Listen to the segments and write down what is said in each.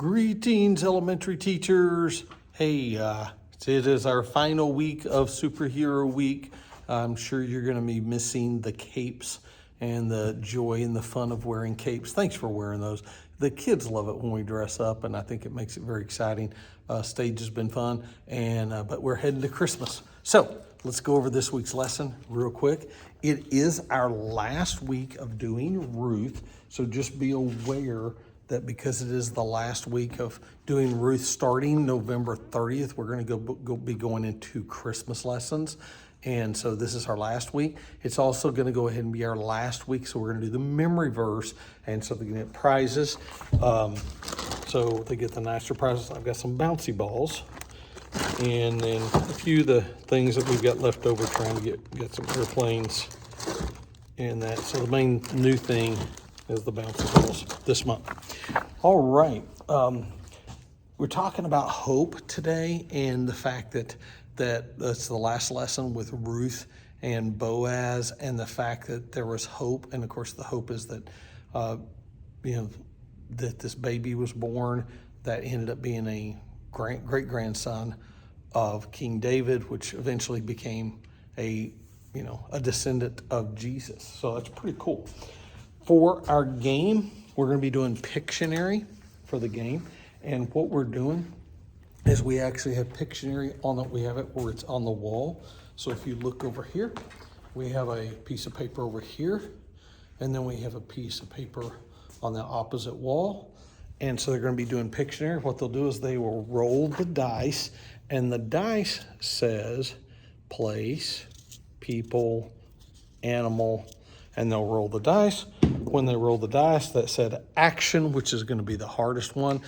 Greetings, elementary teachers. Hey, it is our final week of Superhero Week. I'm sure you're going to be missing the capes and the joy and the fun of wearing capes. Thanks for wearing those. The kids love it when we dress up, and I think it makes it very exciting. Stage has been fun, but we're heading to Christmas. So let's go over this week's lesson real quick. It is our last week of doing Ruth, so just be aware that because it is the last week of doing Ruth, starting November 30th, we're going to be going into Christmas lessons. And so this is our last week. It's also going to go ahead and be our last week. So we're going to do the memory verse. And so they get prizes. So they get the nicer prizes. I've got some bouncy balls. And then a few of the things that we've got left over trying to get some airplanes and that. So the main new thing is the bouncy balls this month. All right. We're talking about hope today and the fact that that's the last lesson with Ruth and Boaz, and the fact that there was hope. And of course, the hope is that, that this baby was born that ended up being a great grandson of King David, which eventually became a descendant of Jesus. So that's pretty cool. For our game, we're going to be doing Pictionary for the game. And what we're doing is we actually have Pictionary on it. We have it where it's on the wall. So if you look over here, we have a piece of paper over here. And then we have a piece of paper on the opposite wall. And so they're going to be doing Pictionary. What they'll do is they will roll the dice. And the dice says place, people, animal, and they'll roll the dice. When they roll the dice, that said action, which is going to be the hardest one.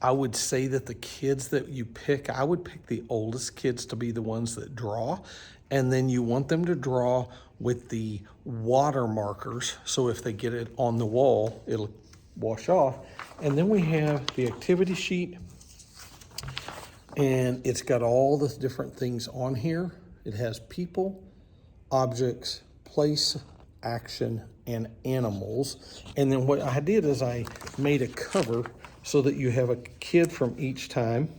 I would say that the kids that you pick, I would pick the oldest kids to be the ones that draw. And then you want them to draw with the water markers. So if they get it on the wall, it'll wash off. And then we have the activity sheet. And it's got all the different things on here. It has people, objects, place, action, and animals. And then what I did is I made a cover so that you have a kid from each time,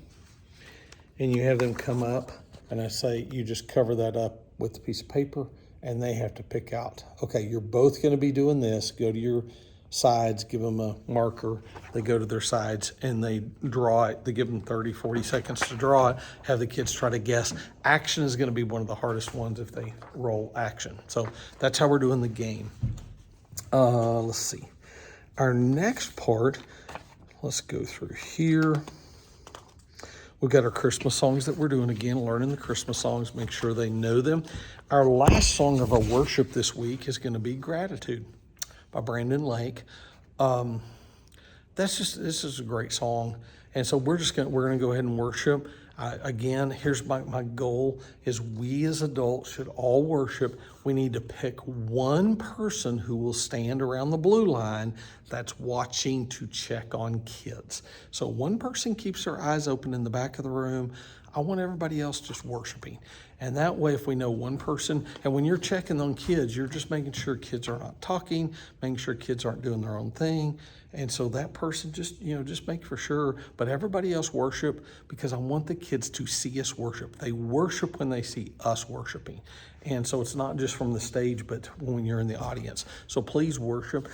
and you have them come up, and I say you just cover that up with a piece of paper, and they have to pick out, okay, you're both going to be doing this. Go to your sides, give them a marker. They go to their sides and they draw it. They give them 30, 40 seconds to draw it. Have the kids try to guess. Action is going to be one of the hardest ones if they roll action. So that's how we're doing the game. Let's see. Our next part, let's go through here. We've got our Christmas songs that we're doing again, learning the Christmas songs, make sure they know them. Our last song of our worship this week is going to be Gratitude by Brandon Lake. This is a great song. And so we're going to go ahead and worship. Again, here's my goal is we as adults should all worship. We need to pick one person who will stand around the blue line that's watching to check on kids. So one person keeps their eyes open in the back of the room. I want everybody else just worshiping. And that way, if we know one person, and when you're checking on kids, you're just making sure kids are not talking, making sure kids aren't doing their own thing. And so that person just make for sure, but everybody else worship, because I want the kids to see us worship. They worship when they see us worshiping. And so it's not just from the stage, but when you're in the audience. So please worship.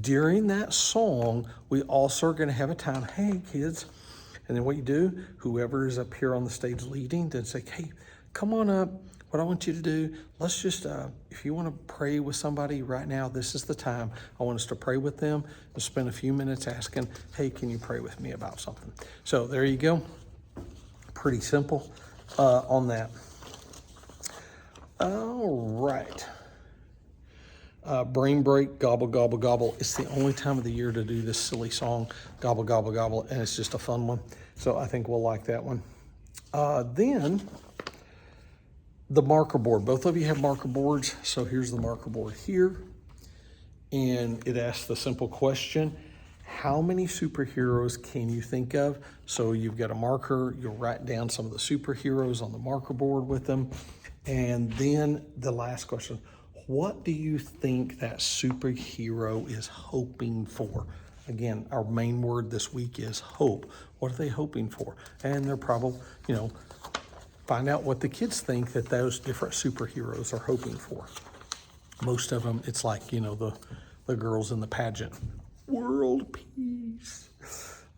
During that song, we also are going to have a time, hey kids, and then what you do, whoever is up here on the stage leading, then say, hey, come on up. What I want you to do, let's just, if you want to pray with somebody right now, this is the time. I want us to pray with them and spend a few minutes asking, hey, can you pray with me about something? So there you go. Pretty simple on that. All right. Brain break, gobble, gobble, gobble. It's the only time of the year to do this silly song, gobble, gobble, gobble, and it's just a fun one. So I think we'll like that one. Then the marker board. Both of you have marker boards. So here's the marker board here. And it asks the simple question, how many superheroes can you think of? So you've got a marker. You'll write down some of the superheroes on the marker board with them. And then the last question, what do you think that superhero is hoping for? Again, our main word this week is hope. What are they hoping for? And they're probably, find out what the kids think that those different superheroes are hoping for. Most of them, it's like, the girls in the pageant. World peace.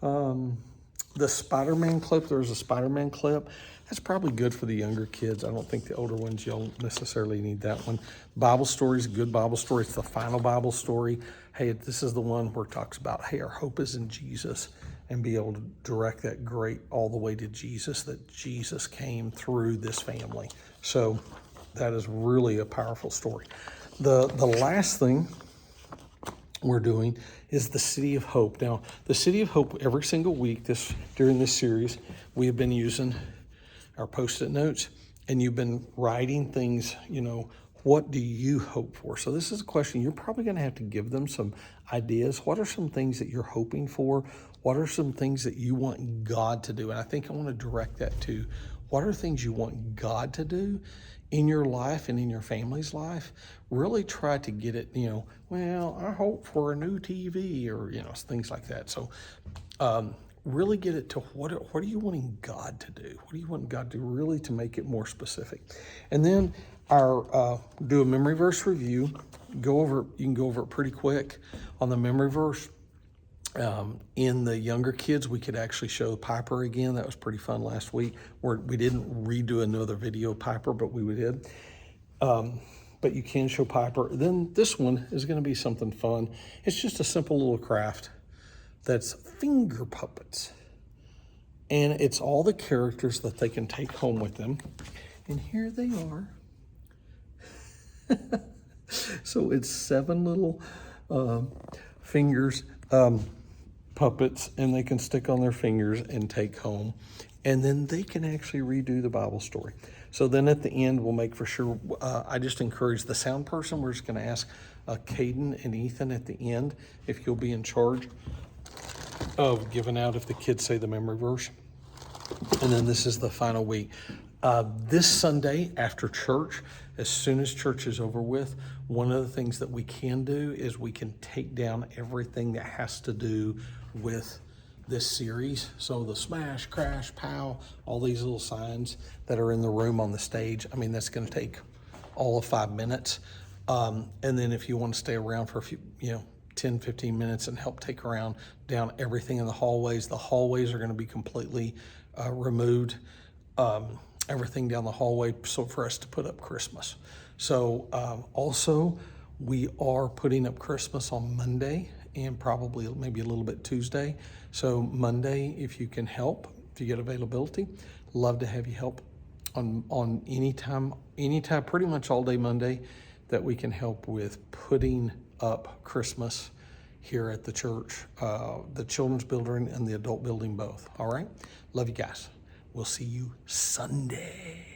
The Spider-Man clip, there's a Spider-Man clip. That's probably good for the younger kids. I don't think the older ones, you'll necessarily need that one. Bible story is a good Bible story. It's the final Bible story. Hey, this is the one where it talks about, hey, our hope is in Jesus, and be able to direct that great all the way to Jesus, that Jesus came through this family. So that is really a powerful story. The last thing we're doing is the City of Hope. Now, the City of Hope, every single week during this series, we have been using our Post-it notes, and you've been writing things, what do you hope for? So this is a question you're probably going to have to give them some ideas. What are some things that you're hoping for? What are some things that you want God to do? And I think I want to direct that to, what are things you want God to do in your life and in your family's life? Really try to get it, I hope for a new TV, or, things like that. So really get it to what are you wanting God to do? What do you want God to do, really, to make it more specific? And then our do a memory verse review. You can go over it pretty quick on the memory verse. In the younger kids, we could actually show Piper again. That was pretty fun last week. We didn't redo another video of Piper, but we did. But you can show Piper. Then this one is going to be something fun. It's just a simple little craft that's finger puppets. And it's all the characters that they can take home with them. And here they are. So it's 7 little fingers, puppets, and they can stick on their fingers and take home. And then they can actually redo the Bible story. So then at the end, we'll make for sure, I just encourage the sound person. We're just going to ask Caden and Ethan at the end if you'll be in charge of giving out if the kids say the memory verse. And then this is the final week. This Sunday after church, as soon as church is over with, one of the things that we can do is we can take down everything that has to do with this series. So the smash, crash, pow, all these little signs that are in the room on the stage. I mean, that's going to take all of 5 minutes. And then if you want to stay around for a few, 10, 15 minutes and help take down everything in the hallways are going to be completely removed. Everything down the hallway, so for us to put up Christmas. So also, we are putting up Christmas on Monday and probably maybe a little bit Tuesday. So Monday, if you can help, if you get availability, love to have you help on anytime, pretty much all day Monday, that we can help with putting up Christmas here at the church, the children's building and the adult building both. All right, love you guys. We'll see you Sunday.